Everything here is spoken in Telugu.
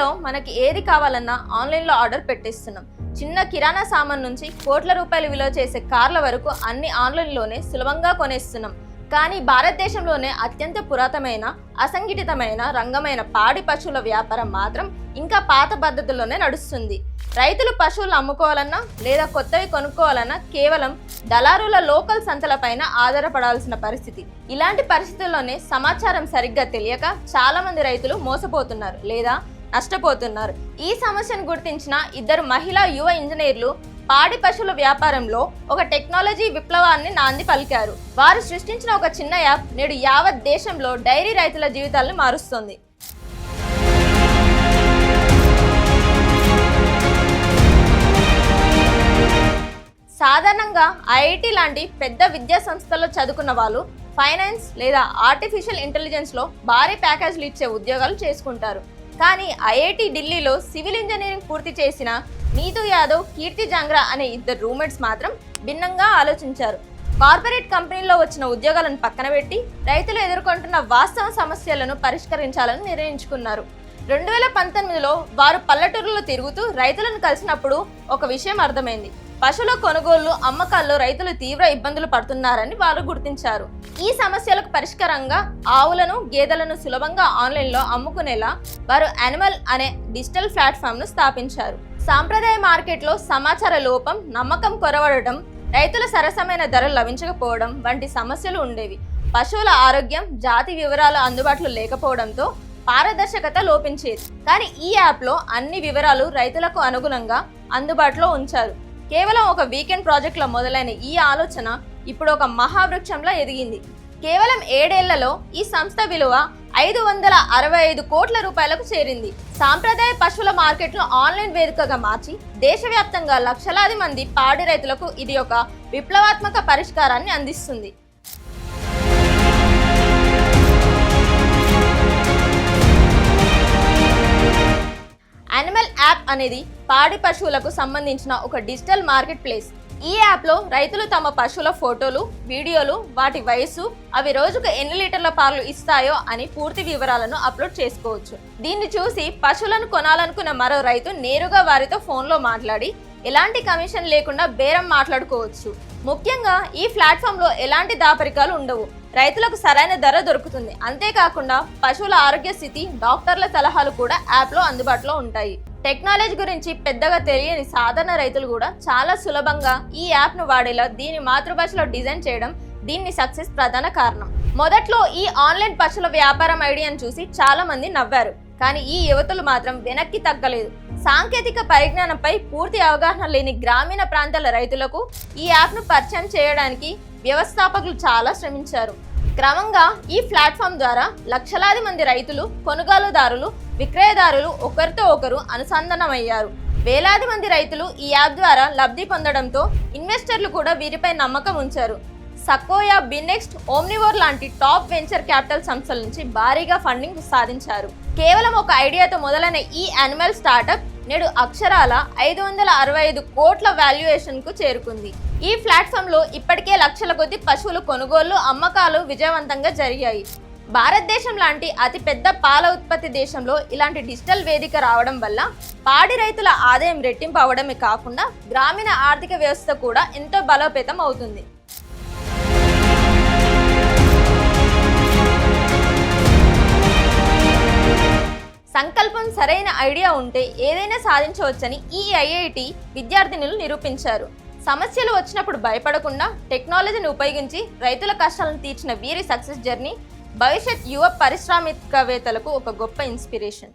రోజుల్లో మనకి ఏది కావాలన్నా ఆన్లైన్లో ఆర్డర్ పెట్టేస్తున్నాం. చిన్న కిరాణా సామాన్ నుంచి కోట్ల రూపాయలు విలువ చేసే కార్ల వరకు అన్ని ఆన్లైన్లోనే సులభంగా కొనేస్తున్నాం. కానీ భారతదేశంలోనే అత్యంత పురాతనమైన అసంఘటితమైన రంగమైన పాడి పశువుల వ్యాపారం మాత్రం ఇంకా పాత పద్ధతుల్లోనే నడుస్తుంది. రైతులు పశువులు అమ్ముకోవాలన్నా లేదా కొత్తవి కొనుక్కోవాలన్నా కేవలం దళారుల లోకల్ సంతలపైన ఆధారపడాల్సిన పరిస్థితి. ఇలాంటి పరిస్థితుల్లోనే సమాచారం సరిగ్గా తెలియక చాలా మంది రైతులు మోసపోతున్నారు లేదా నష్టపోతున్నారు. ఈ సమస్యను గుర్తించిన ఇద్దరు మహిళా యువ ఇంజనీర్లు పాడి పశువుల వ్యాపారంలో ఒక టెక్నాలజీ విప్లవాన్ని నాంది పలికారు. వారు సృష్టించిన ఒక చిన్న యాప్ నేడు యావత్ దేశంలో డైరీ రైతుల జీవితాలను మారుస్తుంది. సాధారణంగా ఐఐటి లాంటి పెద్ద విద్యా సంస్థల్లో చదువుకున్న వాళ్ళు ఫైనాన్స్ లేదా ఆర్టిఫిషియల్ ఇంటెలిజెన్స్లో భారీ ప్యాకేజీలు ఇచ్చే ఉద్యోగాలు చేసుకుంటారు. కానీ ఐఐటి ఢిల్లీలో సివిల్ ఇంజనీరింగ్ పూర్తి చేసిన నీతు యాదవ్, కీర్తి జాంగ్రా అనే ఇద్దరు రూమ్మేట్స్ మాత్రం భిన్నంగా ఆలోచించారు. కార్పొరేట్ కంపెనీల్లో వచ్చిన ఉద్యోగాలను పక్కన పెట్టి రైతులు ఎదుర్కొంటున్న వాస్తవ సమస్యలను పరిష్కరించాలని నిర్ణయించుకున్నారు. 2019లో వారు పల్లెటూరులో తిరుగుతూ రైతులను కలిసినప్పుడు ఒక విషయం అర్థమైంది. పశువుల కొనుగోళ్లు, అమ్మకాల్లో రైతులు తీవ్ర ఇబ్బందులు పడుతున్నారని వారు గుర్తించారు. ఈ సమస్యలకు పరిష్కారంగా ఆవులను, గేదెలను సులభంగా ఆన్లైన్లో అమ్ముకునేలా వారు యానిమల్ అనే డిజిటల్ ప్లాట్ఫామ్ను స్థాపించారు. సాంప్రదాయ మార్కెట్లో సమాచార లోపం, నమ్మకం కొరవడటం, రైతుల సరసమైన ధరలు లభించకపోవడం వంటి సమస్యలు ఉండేవి. పశువుల ఆరోగ్యం, జాతి వివరాలు అందుబాటులో లేకపోవడంతో పారదర్శకత లోపించేది. కానీ ఈ యాప్లో అన్ని వివరాలు రైతులకు అనుగుణంగా అందుబాటులో ఉంచారు. కేవలం ఒక వీకెండ్ ప్రాజెక్ట్లో మొదలైన ఈ ఆలోచన ఇప్పుడు ఒక మహావృక్షంలా ఎదిగింది. కేవలం 7 ఏళ్లలో ఈ సంస్థ విలువ 565 కోట్ల రూపాయలకు చేరింది. సాంప్రదాయ పశువుల మార్కెట్ను ఆన్లైన్ వేదికగా మార్చి దేశవ్యాప్తంగా లక్షలాది మంది పాడి రైతులకు ఇది ఒక విప్లవాత్మక పరిష్కారాన్ని అందిస్తుంది. యానిమల్ యాప్ అనేది పాడి పశువులకు సంబంధించిన ఒక డిజిటల్ మార్కెట్ ప్లేస్. ఈ యాప్లో రైతులు తమ పశువుల ఫోటోలు, వీడియోలు, వాటి వయసు, అవి రోజుకు ఎన్ని లీటర్ల పాలు ఇస్తాయో అని పూర్తి వివరాలను అప్లోడ్ చేసుకోవచ్చు. దీన్ని చూసి పశువులను కొనాలనుకున్న మరో రైతు నేరుగా వారితో ఫోన్లో మాట్లాడి ఎలాంటి కమిషన్ లేకుండా బేరం మాట్లాడుకోవచ్చు. ముఖ్యంగా ఈ ప్లాట్ఫామ్లో ఎలాంటి దాపరికాలు ఉండవు. రైతులకు సరైన ధర దొరుకుతుంది. అంతేకాకుండా పశువుల ఆరోగ్య స్థితి, డాక్టర్ల సలహాలు కూడా యాప్లో అందుబాటులో ఉంటాయి. టెక్నాలజీ గురించి పెద్దగా తెలియని సాధారణ రైతులు కూడా చాలా సులభంగా ఈ యాప్ను వాడేలా దీని మాతృభాషలో డిజైన్ చేయడం దీన్ని సక్సెస్ ప్రధాన కారణం. మొదట్లో ఈ ఆన్లైన్ పశువుల వ్యాపారం ఐడియాను చూసి చాలా మంది నవ్వారు. కానీ ఈ యువతులు మాత్రం వెనక్కి తగ్గలేదు. సాంకేతిక పరిజ్ఞానంపై పూర్తి అవగాహన లేని గ్రామీణ ప్రాంతాల రైతులకు ఈ యాప్ను పరిచయం చేయడానికి వ్యవస్థాపకులు చాలా శ్రమించారు. క్రమంగా ఈ ప్లాట్ఫామ్ ద్వారా లక్షలాది మంది రైతులు, కొనుగోలుదారులు, విక్రయదారులు ఒకరితో ఒకరు అనుసంధానమయ్యారు. వేలాది మంది రైతులు ఈ యాప్ ద్వారా లబ్ధి పొందడంతో ఇన్వెస్టర్లు కూడా వీరిపై నమ్మకం ఉంచారు. సకోయా, బినెక్స్ట్, ఓమ్నివోర్ లాంటి టాప్ వెంచర్ క్యాపిటల్ సంస్థల నుంచి భారీగా ఫండింగ్ సాధించారు. కేవలం ఒక ఐడియాతో మొదలైన ఈ యానిమల్ స్టార్టప్ నేడు అక్షరాల 565 కోట్ల వాల్యుయేషన్కు చేరుకుంది. ఈ ప్లాట్ఫామ్లో ఇప్పటికే లక్షల కొద్ది పశువులు కొనుగోళ్లు, అమ్మకాలు విజయవంతంగా జరిగాయి. భారతదేశం లాంటి అతిపెద్ద పాల ఉత్పత్తి దేశంలో ఇలాంటి డిజిటల్ వేదిక రావడం వల్ల పాడి రైతుల ఆదాయం రెట్టింపు అవడమే కాకుండా గ్రామీణ ఆర్థిక వ్యవస్థ కూడా ఎంతో బలోపేతం అవుతుంది. సంకల్పం, సరైన ఐడియా ఉంటే ఏదైనా సాధించవచ్చని ఈ ఐఐటి విద్యార్థినులు నిరూపించారు. సమస్యలు వచ్చినప్పుడు భయపడకుండా టెక్నాలజీని ఉపయోగించి రైతుల కష్టాలను తీర్చిన వీరి సక్సెస్ జర్నీ భవిష్యత్ యువ పారిశ్రామికవేత్తలకు ఒక గొప్ప ఇన్స్పిరేషన్.